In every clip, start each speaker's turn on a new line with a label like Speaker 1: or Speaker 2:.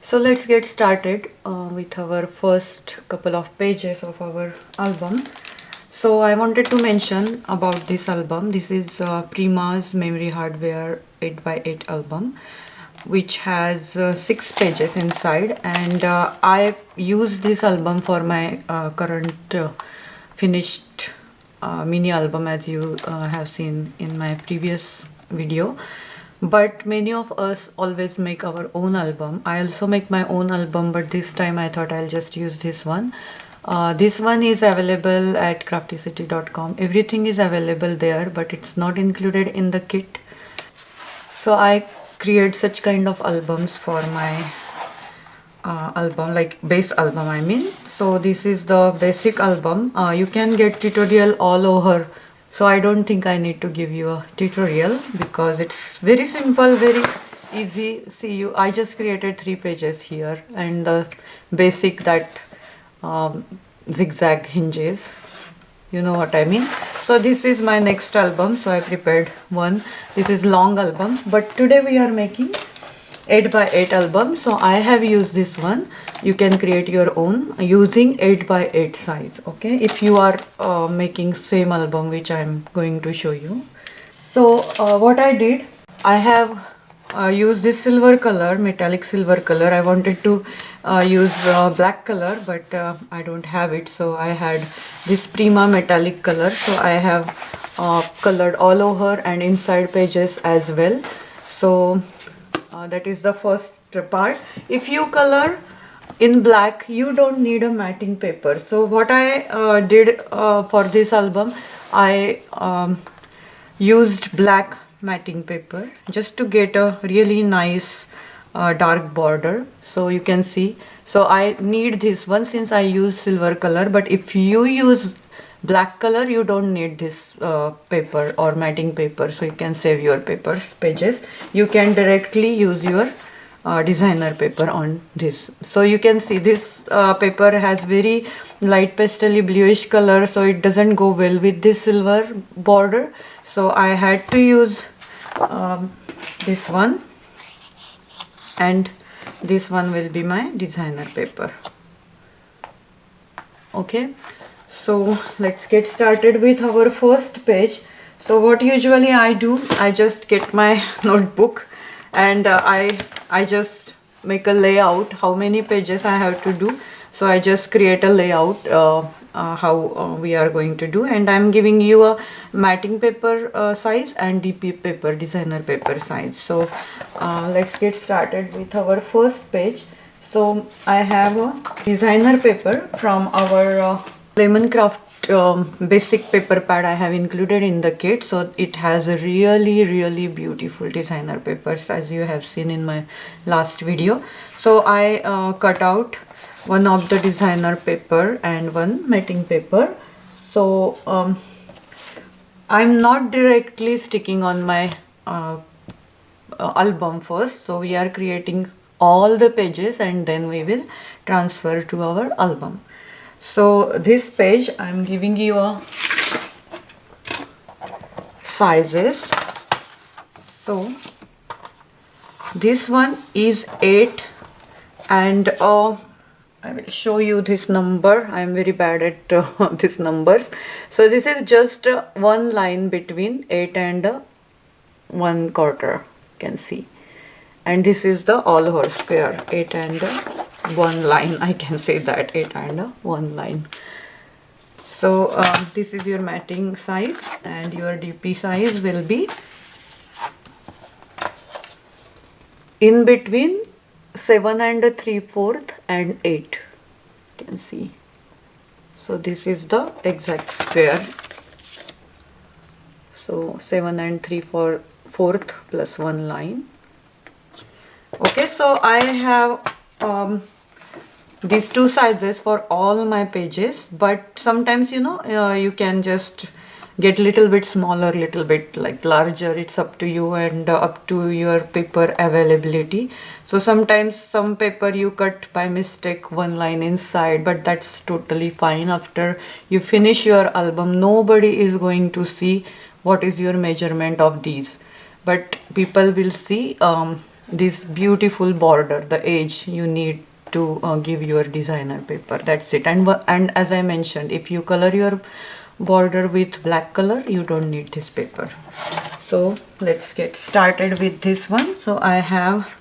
Speaker 1: So let's get started with our first couple of pages of our album. So I wanted to mention about this album. This is Prima's Memory Hardware 8x8 album, which has 6 pages inside, and I used this album for my current finished mini album, as you have seen in my previous video. But many of us always make our own album. I also make my own album, but this time I thought I'll just use this one. This one is available at craftycity.com. Everything is available there, but it's not included in the kit. So I create such kind of albums for my album, like base album I mean. So this is the basic album. You can get tutorial all over, so I don't think I need to give you a tutorial because it's very simple, very easy. See, I just created 3 pages here and the basic that zigzag hinges, you know what I mean. So this is my next album, so I prepared one. This is long album, but today we are making 8x8 album, so I have used this one. You can create your own using 8x8 size, okay, if you are making same album which I'm going to show you. So what I did, I have used this silver color, metallic silver color. I wanted to use black color, but I don't have it, so I had this Prima metallic color. So I have colored all over and inside pages as well. So that is the first part. If you color in black, you don't need a matting paper. So what I did for this album, I used black matting paper just to get a really nice dark border. So you can see, so I need this one since I use silver color, but if you use black color, you don't need this paper or matting paper, so you can save your pages. You can directly use your designer paper on this. So you can see this paper has very light pastel bluish color, so it doesn't go well with this silver border. So I had to use this one, and this one will be my designer paper. Okay, so let's get started with our first page. So what usually I do, I just get my notebook and I just make a layout how many pages I have to do. So I just create a layout how we are going to do, and I'm giving you a matting paper size and DP paper, designer paper size. So let's get started with our first page. So I have a designer paper from our Lemon Craft basic paper pad I have included in the kit. So it has a really beautiful designer papers, as you have seen in my last video. So I cut out one of the designer paper and one matting paper. So I'm not directly sticking on my album first. So we are creating all the pages and then we will transfer to our album. So this page I'm giving you a sizes. So this one is 8, and I will show you this number. I am very bad at these numbers. So this is just one line between 8 and 1/4, you can see, and this is the all over square, 8 and 1 line, I can say that, 8 and 1 line. So this is your matting size, and your DP size will be in between 7 and 3/4 and 8, you can see. So this is the exact square. So 7 and 3/4 plus 1 line. Okay, so I have these two sizes for all my pages, but sometimes you can just get little bit smaller, little bit like larger. It's up to you and up to your paper availability. So sometimes some paper you cut by mistake 1 line inside, but that's totally fine. After you finish your album, nobody is going to see what is your measurement of these, but people will see this beautiful border, the edge you need to give your designer paper. That's it. And as I mentioned, if you color your border with black color, you don't need this paper. So let's get started with this one. So I have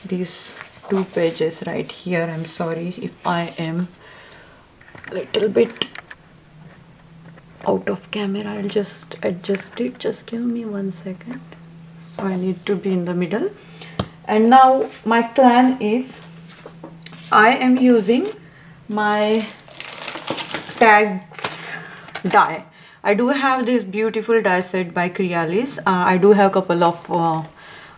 Speaker 1: these 2 pages right here. I'm sorry if I am little bit out of camera. I'll just adjust it. Just give me 1 second. So I need to be in the middle. And now my plan is I am using my tags die. I do have this beautiful die set by Crealis. I do have a couple of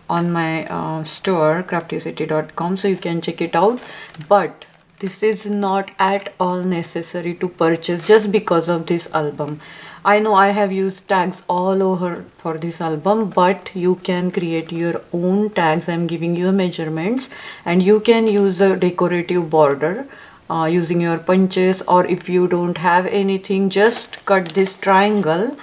Speaker 1: on my store craftycity.com, so you can check it out, but this is not at all necessary to purchase just because of this album. I know I have used tags all over for this album, but you can create your own tags. I'm giving you measurements, and you can use a decorative border using your punches, or if you don't have anything, just cut this triangle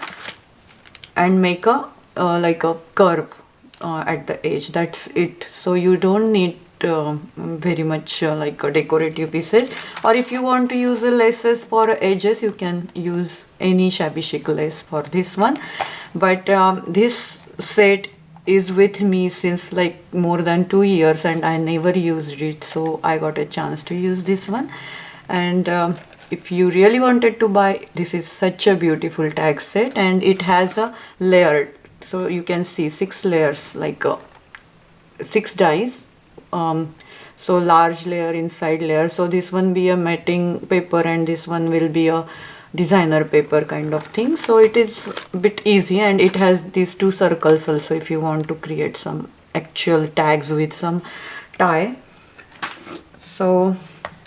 Speaker 1: and make a like a curve at the edge. That's it. So you don't need very much like a decorative pieces, or if you want to use the laces for edges, you can use any shabby chic lace for this one. But this set is with me since like more than 2 years, and I never used it, so I got a chance to use this one. And if you really wanted to buy, this is such a beautiful tag set, and it has a layered, so you can see 6 layers, like 6 dies. So large layer, inside layer. So this one be a matting paper, and this one will be a designer paper kind of thing. So it is a bit easy, and it has these 2 circles also if you want to create some actual tags with some tie. So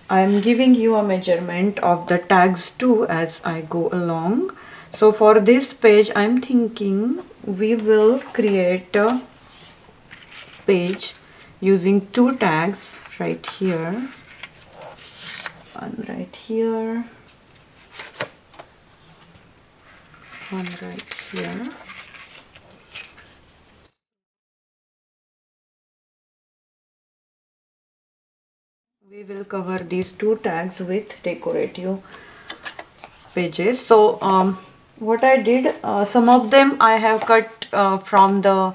Speaker 1: I'm giving you a measurement of the tags too as I go along. So for this page, I'm thinking we will create a page using 2 tags right here, one right here, one right here. We will cover these 2 tags with decorative pages. So what I did, some of them I have cut from the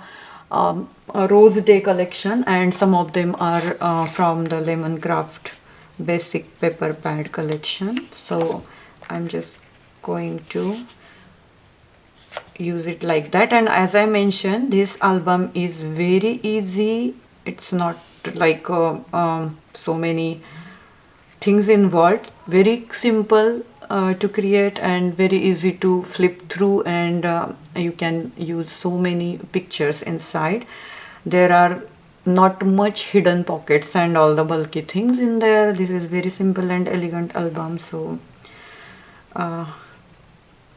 Speaker 1: Rose Day collection, and some of them are from the Lemon Craft basic paper pad collection. So I'm just going to use it like that. And as I mentioned, this album is very easy. It's not like so many things involved. Very simple to create, and very easy to flip through, and you can use so many pictures inside. There are not much hidden pockets and all the bulky things in there. This is very simple and elegant album. So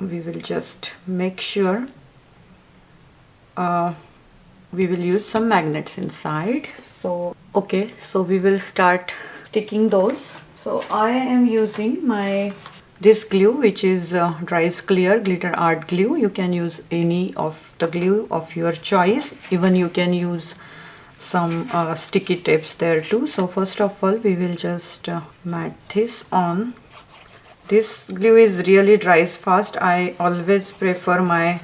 Speaker 1: we will just make sure we will use some magnets inside. So okay, so we will start sticking those. So I am using my this glue, which is dries clear glitter art glue. You can use any of the glue of your choice. Even you can use some sticky tapes there too. So first of all, we will just mat this on. This glue is really dries fast. I always prefer my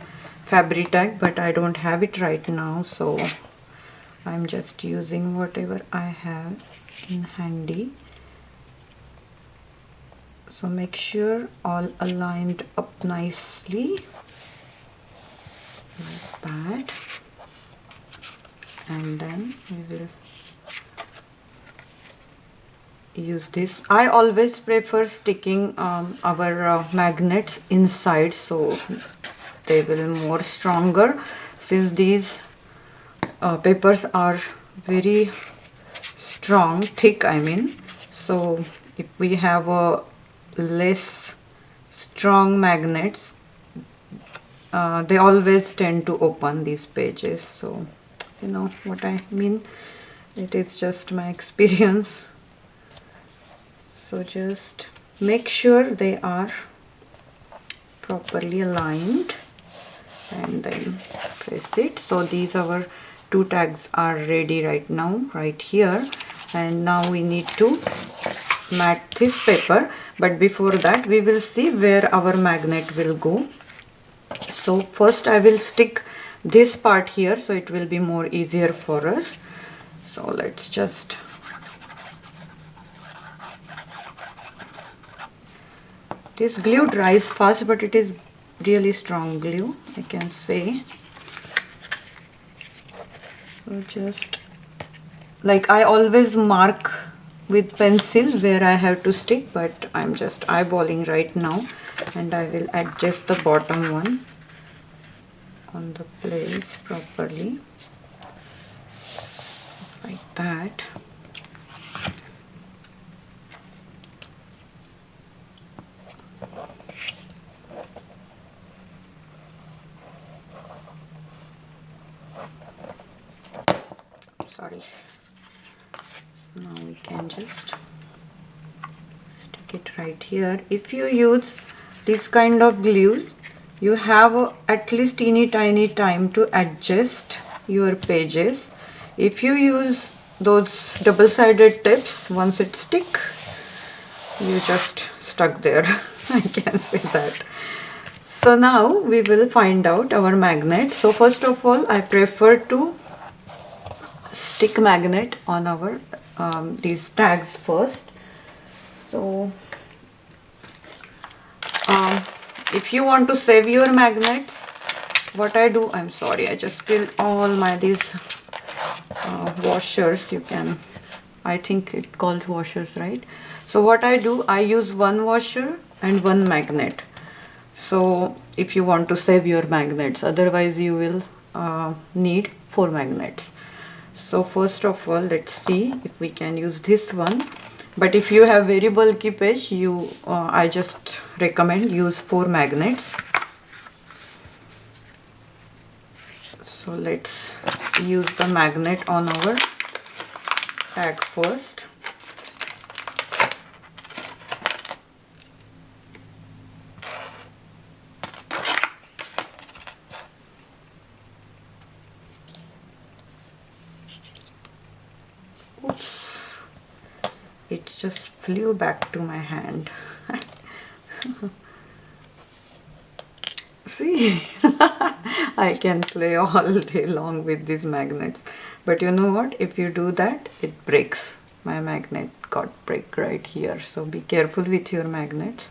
Speaker 1: Fabri-Tac, but I don't have it right now, so I'm just using whatever I have in handy. So make sure all aligned up nicely like that, and then we will use this. I always prefer sticking our magnets inside, so they will more stronger, since these papers are very strong, thick I mean. So if we have a less strong magnets, they always tend to open these pages. So you know what I mean, it is just my experience. So just make sure they are properly aligned, and then press it. So these are our two tags are ready right now, right here. And now we need to mat this paper, but before that we will see where our magnet will go. So first I will stick this part here, so it will be more easier for us. So let's just this glue dries fast, but it is really strong glue, I can say. So just like I always mark with pencil where I have to stick, but I'm just eyeballing right now, and I will adjust the bottom one on the place properly like that. Sorry. So now we can just stick it right here. If you use this kind of glue, you have at least teeny tiny time to adjust your pages. If you use those double-sided tips, once it stick, you just stuck there. I can say that. So now we will find out our magnet. So first of all, I prefer to stick magnet on our these tags first. So if you want to save your magnets, what I do, I'm sorry, I just spilled all my these washers. You can, I think it called washers, right? So what I do, I use one washer and one magnet. So if you want to save your magnets, otherwise you will need 4 magnets. So first of all, let's see if we can use this one. But if you have very bulky page, you I just recommend use 4 magnets. So let's use the magnet on our tag first. Oops, it just flew back to my hand. See, I can play all day long with these magnets, but you know what, if you do that, it breaks. My magnet got break right here, so be careful with your magnets.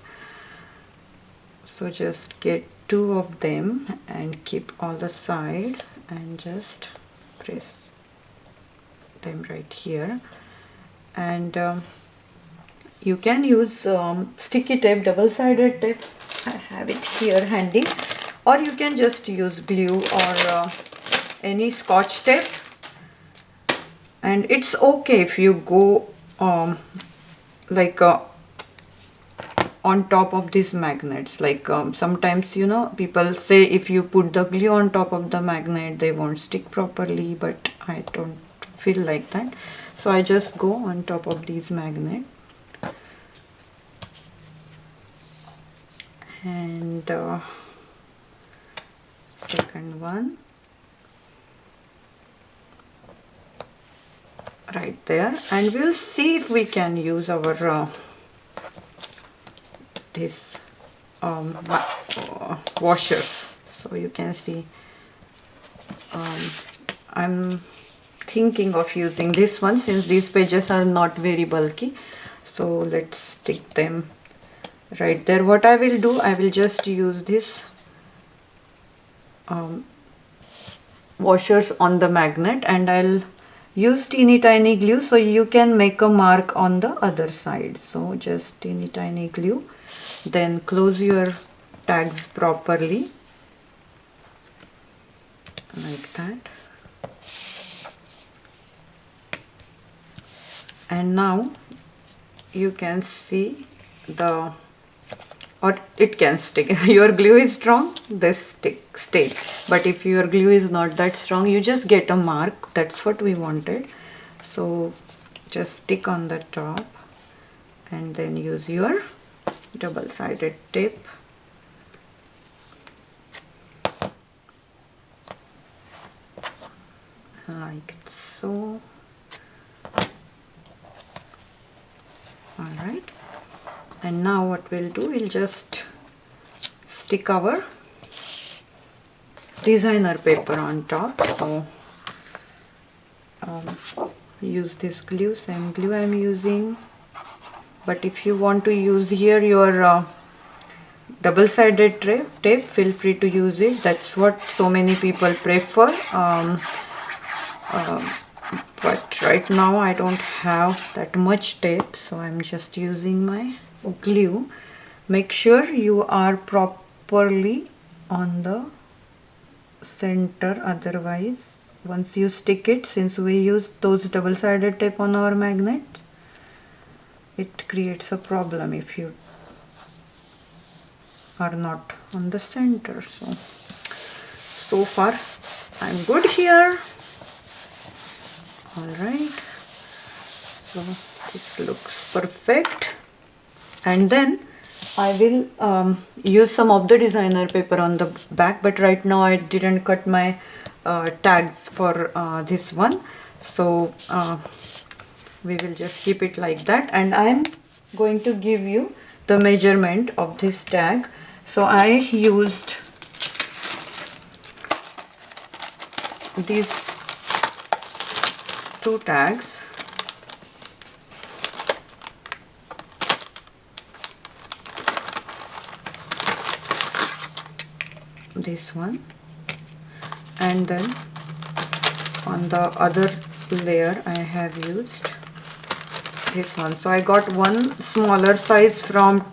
Speaker 1: So just get 2 of them and keep all aside and just press them right here. And you can use sticky tape, double-sided tape, I have it here handy, or you can just use glue or any scotch tape. And it's okay if you go like on top of these magnets, like sometimes, you know, people say if you put the glue on top of the magnet they won't stick properly, but I don't feel like that, so I just go on top of these magnets. And second one right there, and we'll see if we can use our this washers. So you can see I'm thinking of using this one since these pages are not very bulky. So let's stick them right there. What I will do, I will just use this washers on the magnet, and I'll use teeny tiny glue so you can make a mark on the other side. So just teeny tiny glue, then close your tags properly like that. And now you can see the, or it can stick. Your glue is strong, this stay. But if your glue is not that strong, you just get a mark. That's what we wanted. So just stick on the top and then use your double-sided tape. like so. Alright, and now what we'll do, we'll just stick our designer paper on top. So use this glue, same glue I'm using, but if you want to use here your double-sided tape, feel free to use it. That's what so many people prefer. But right now I don't have that much tape, so I'm just using my glue. Make sure you are properly on the center, otherwise once you stick it, since we use those double-sided tape on our magnet, it creates a problem if you are not on the center. So far I'm good here. Alright, so this looks perfect, and then I will use some of the designer paper on the back, but right now I didn't cut my tags for this one, so we will just keep it like that. And I'm going to give you the measurement of this tag. So I used these two tags. This one, and then on the other layer I have used this one. So I got one smaller size from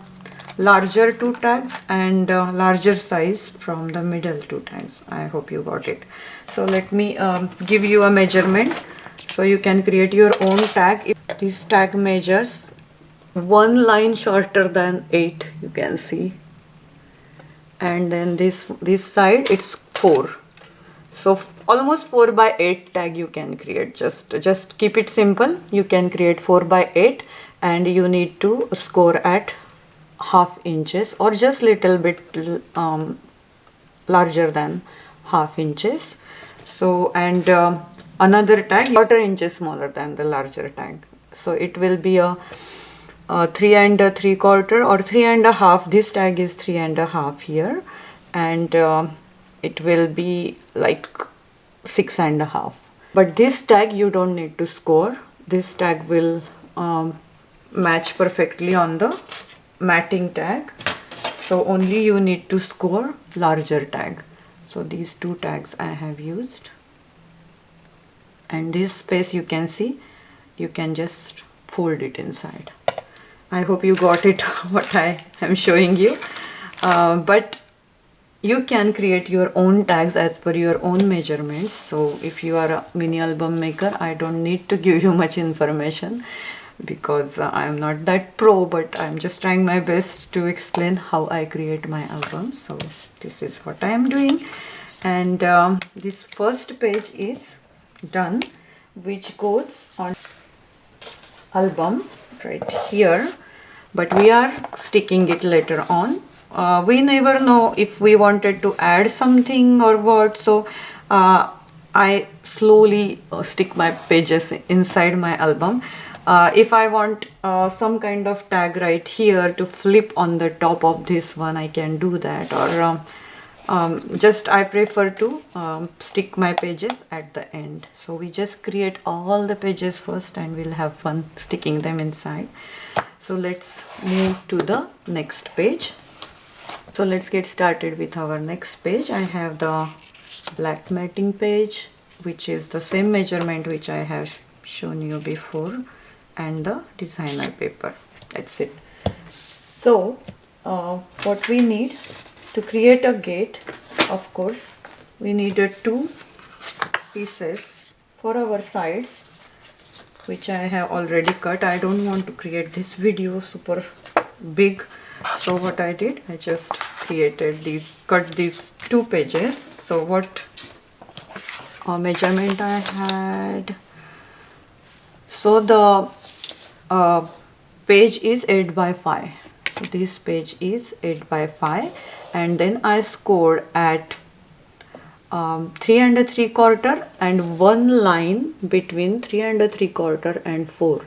Speaker 1: larger two tags and larger size from the middle two tags. I hope you got it. So let me give you a measurement so you can create your own tag. If this tag measures one line shorter than 8, you can see, and then this side it's 4, so almost 4 by 8 tag you can create. Just keep it simple. You can create 4 by 8, and you need to score at half inches or just little bit larger than half inches. So, and another tag quarter inches smaller than the larger tag, so it will be a 3 3/4 or 3.5. This tag is 3.5 here, and it will be like 6.5. But this tag you don't need to score. This tag will match perfectly on the matting tag, so only you need to score larger tag. So these two tags I have used, and this space you can see, you can just fold it inside. I hope you got it what I am showing you, but you can create your own tags as per your own measurements. So if you are a mini album maker, I don't need to give you much information because I am not that pro, but I'm just trying my best to explain how I create my albums. So this is what I am doing, and this first page is done, which goes on album right here, but we are sticking it later on. We never know if we wanted to add something or what, so I slowly stick my pages inside my album. If I want some kind of tag right here to flip on the top of this one, I can do that, or just I prefer to stick my pages at the end. So we just create all the pages first and we'll have fun sticking them inside. So let's move to the next page. So let's get started with our next page. I have the black matting page, which is the same measurement which I have shown you before, and the designer paper. That's it. So what we need to create a gate, of course, we needed 2 pieces for our sides, which I have already cut. I don't want to create this video super big, so what I did, I just cut these 2 pages. So what measurement I had, so the page is 8 by 5. So this page is 8 by 5, and then I scored at 3 and 3/4 and one line between 3 and 3/4 and 4.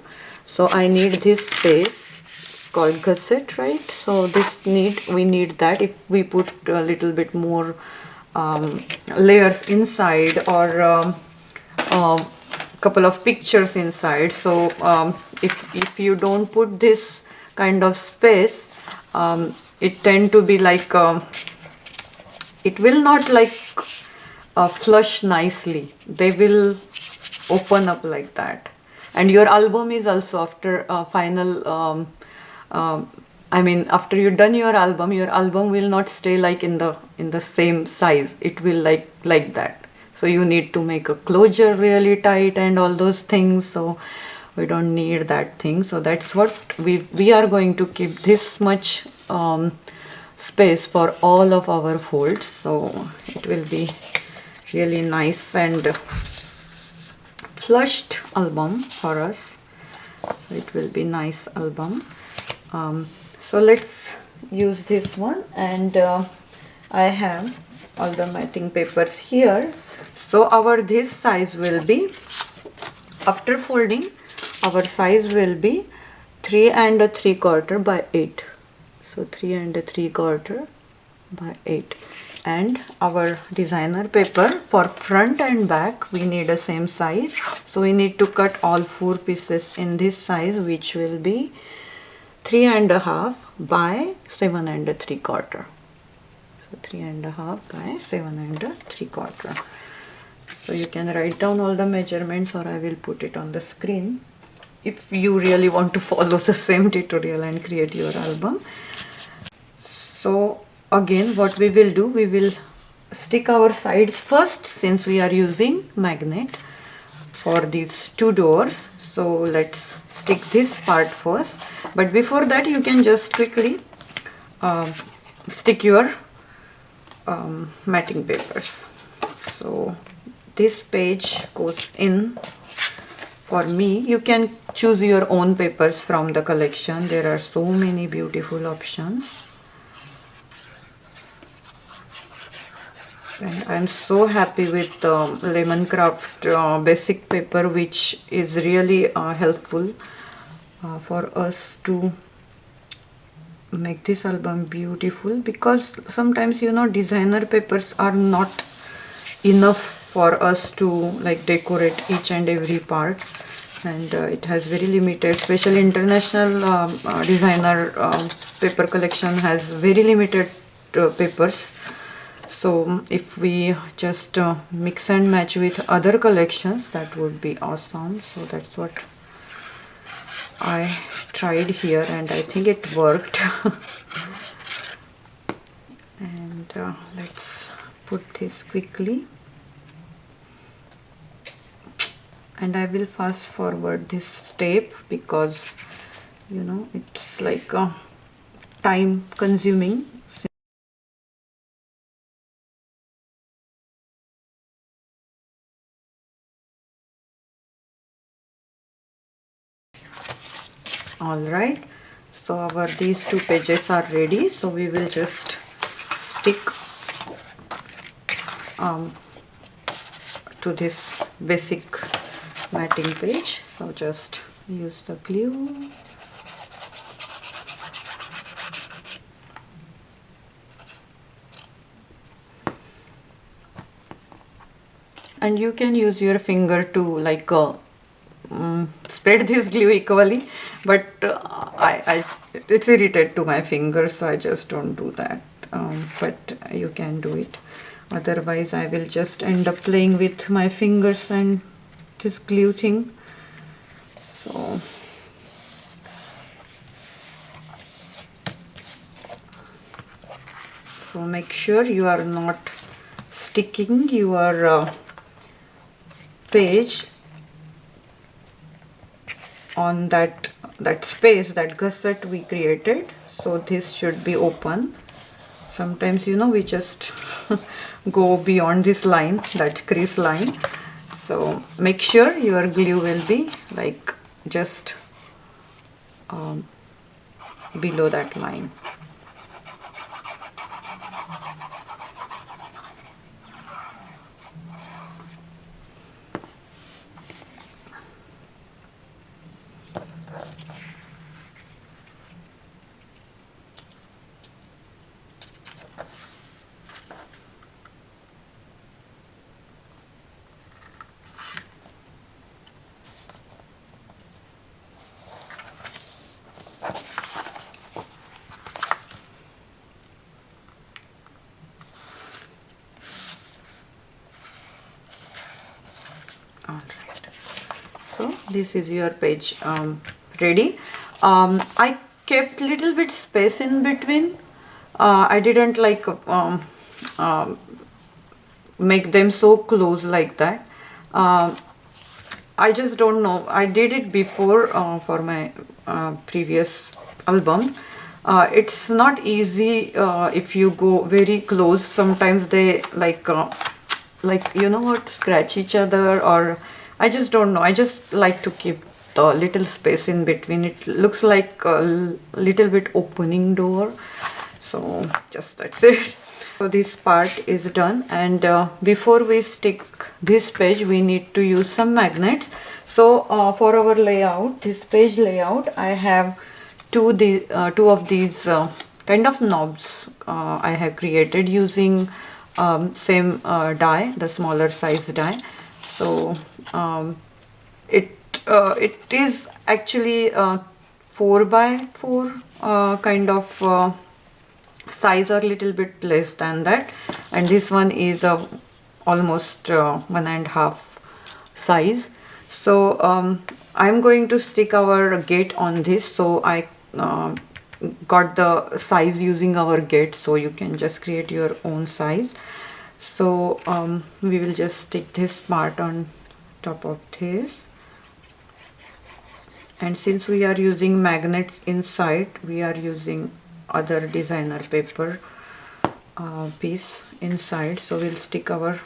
Speaker 1: So I need this space. It's called gusset, right? So we need that. If we put a little bit more layers inside, or couple of pictures inside, so if you don't put this kind of space, it tend to be like it will not like flush nicely. They will open up like that. And your album is also after final I mean, after you've done your album will not stay like in the same size. It will like that. So you need to make a closure really tight and all those things. So we don't need that thing. So that's what we are going to keep this much space for all of our folds. So it will be really nice and flushed album for us. So it will be nice album. So let's use this one, and I have all the matting papers here. So our this size will be, after folding, our size will be 3 and 3/4 by 8. So 3 and 3/4 by 8. And our designer paper for front and back, we need a same size. So we need to cut all 4 pieces in this size, which will be 3.5 by 7 and 3/4. So 3.5 by 7 and 3/4. So you can write down all the measurements, or I will put it on the screen if you really want to follow the same tutorial and create your album. So again, what we will do, we will stick our sides first, since we are using magnet for these 2 doors. So let's stick this part first, but before that you can just quickly stick your matting papers. So this page goes in. For me, you can choose your own papers from the collection. There are so many beautiful options. And I'm so happy with Lemoncraft basic paper, which is really helpful for us to make this album beautiful, because sometimes, you know, designer papers are not enough for us to like decorate each and every part, and it has very limited, especially international designer paper collection has very limited papers. So if we just mix and match with other collections, that would be awesome. So that's what I tried here, and I think it worked. And let's put this quickly, and I will fast forward this step because, you know, it's like time consuming. All right, so our these 2 pages are ready. So we will just stick to this basic matting page. So just use the glue. And you can use your finger to like spread this glue equally, but it's irritated to my fingers, so I just don't do that. But you can do it. Otherwise I will just end up playing with my fingers and this glue thing. So make sure you are not sticking your page on that space, that gusset we created. So this should be open. Sometimes, you know, we just go beyond this line, that crease line. So make sure your glue will be like just below that line. So this is your page ready. I kept little bit space in between. I didn't like make them so close like that. I just don't know. I did it before for my previous album. It's not easy if you go very close. Sometimes they like you know what, scratch each other, or I just don't know. I just like to keep the little space in between. It looks like a little bit opening door. So just that's it. So this part is done, and before we stick this page we need to use some magnets. So for our layout, this page layout, I have two of these kind of knobs I have created using same die, the smaller size die. So it is actually 4 by 4 kind of size, or little bit less than that, and this one is almost 1.5 size. So I'm going to stick our gate on this. So I got the size using our gate, so you can just create your own size. So we will just stick this part on top of this, and since we are using magnets inside, we are using other designer paper piece inside. So we'll stick our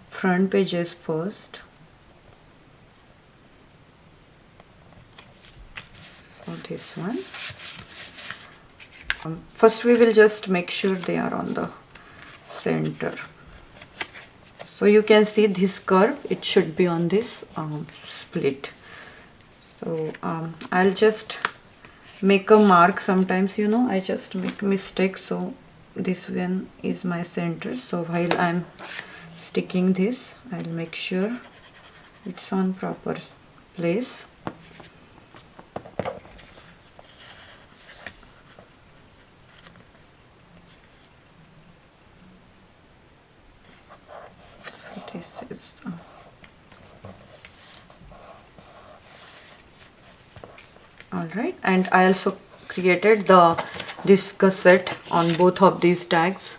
Speaker 1: front pages first. So this one, first we will just make sure they are on the center. So you can see this curve, it should be on this split. So I'll just make a mark. Sometimes, you know, I just make mistakes. So this one is my center. So while I'm sticking this, I'll make sure it's on proper place. So this is all right. And I also created this gusset on both of these tags.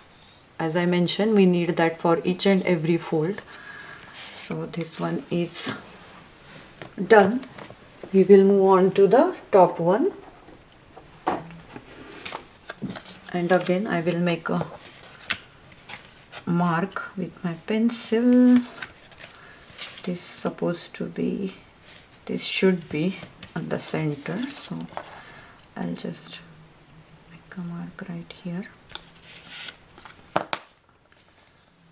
Speaker 1: As I mentioned, we need that for each and every fold. So this one is done. We will move on to the top one, and again I will make a mark with my pencil. This should be on the center, so I'll just make a mark right here,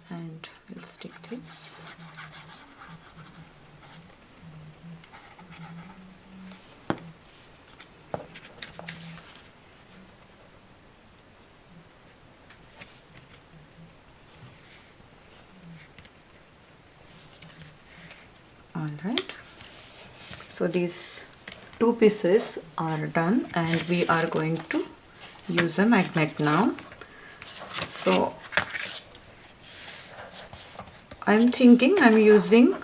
Speaker 1: and we'll stick this. All right, so these two pieces are done, and we are going to use a magnet now. So I'm thinking I'm using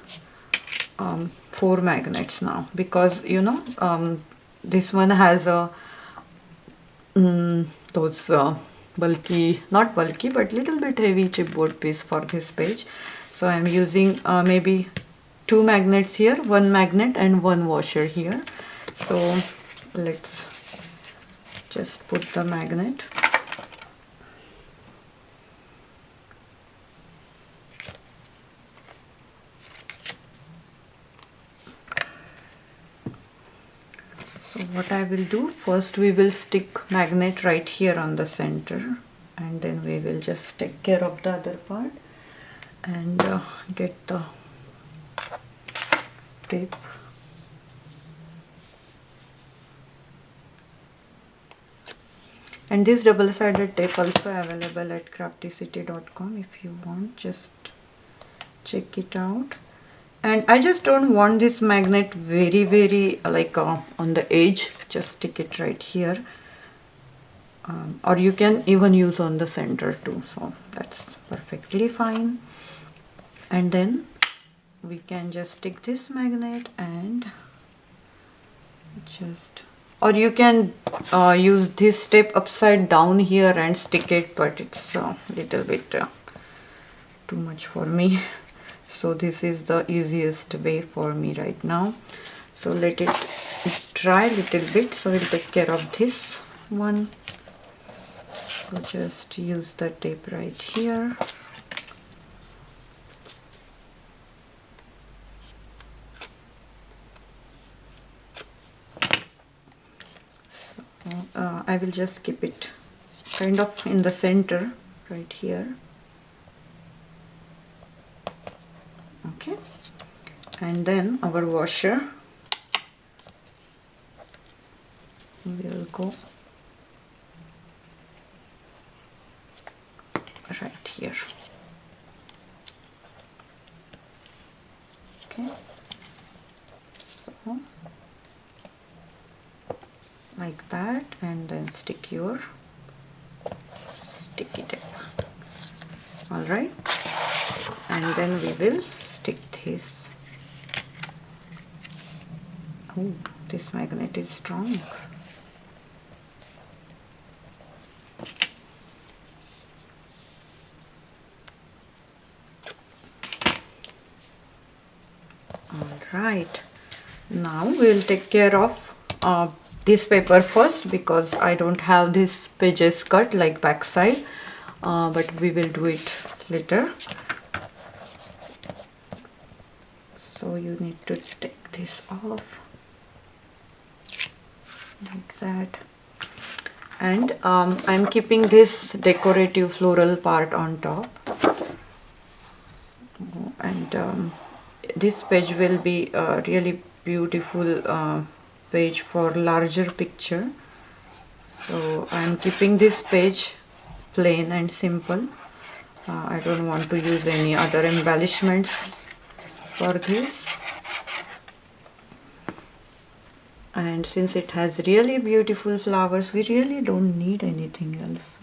Speaker 1: 4 magnets now, because you know this one has a those bulky, not bulky but little bit heavy chipboard piece for this page. So I'm using maybe 2 magnets here, 1 magnet and 1 washer here. So let's just put the magnet. So what I will do, first we will stick magnet right here on the center, and then we will just take care of the other part and get the tape. And this double-sided tape also available at craftycity.com. If you want, just check it out. And I just don't want this magnet very like on the edge. Just stick it right here, or you can even use on the center too, so that's perfectly fine. And then we can just stick this magnet and just, or you can use this step upside down here and stick it, but it's a little bit too much for me. So this is the easiest way for me right now. So let it dry a little bit, so we'll take care of this one. So just use the tape right here. So, I will just keep it kind of in the center right here. Okay, and then our washer will go right here. Okay, so like that, and then stick your sticky tape. All right, and then we will stick this. Oh, this magnet is strong. Right, now we'll take care of this paper first, because I don't have this pages cut like backside, but we will do it later. So you need to take this off like that, and I'm keeping this decorative floral part on top, and this page will be a really beautiful page for larger picture. So I'm keeping this page plain and simple. I don't want to use any other embellishments for this. And since it has really beautiful flowers, we really don't need anything else.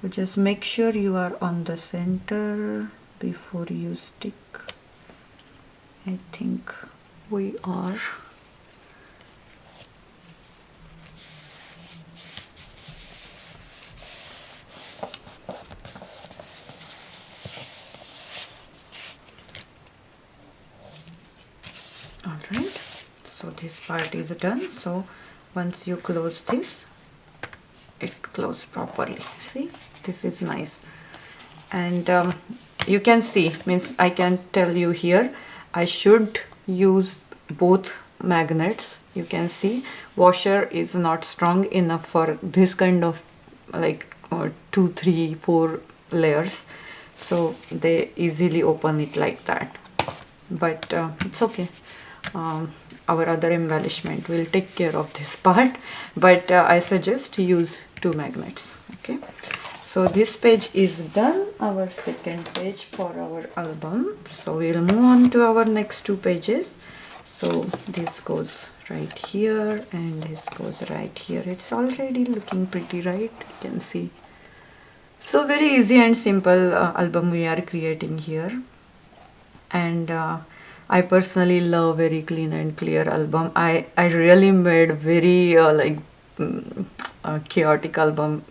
Speaker 1: So just make sure you are on the center before you stick. I think we are. All right, so this part is done. So once you close this, it closes properly. See, this is nice. And you can see, means I can tell you here, I should use both magnets. You can see washer is not strong enough for this kind of like 2, 3, 4 layers, so they easily open it like that. But it's okay. Our other embellishment will take care of this part, but I suggest use 2 magnets. Okay, so this page is done, our second page for our album. So we'll move on to our next 2 pages. So this goes right here and this goes right here. It's already looking pretty, right? You can see. So very easy and simple album we are creating here. And I personally love very clean and clear album. I really made very chaotic album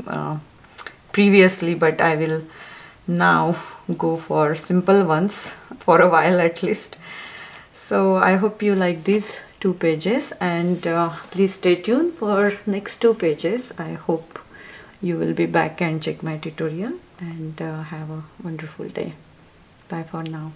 Speaker 1: previously, but I will now go for simple ones for a while at least. So I hope you like these 2 pages, and please stay tuned for next 2 pages. I hope you will be back and check my tutorial, and have a wonderful day. Bye for now.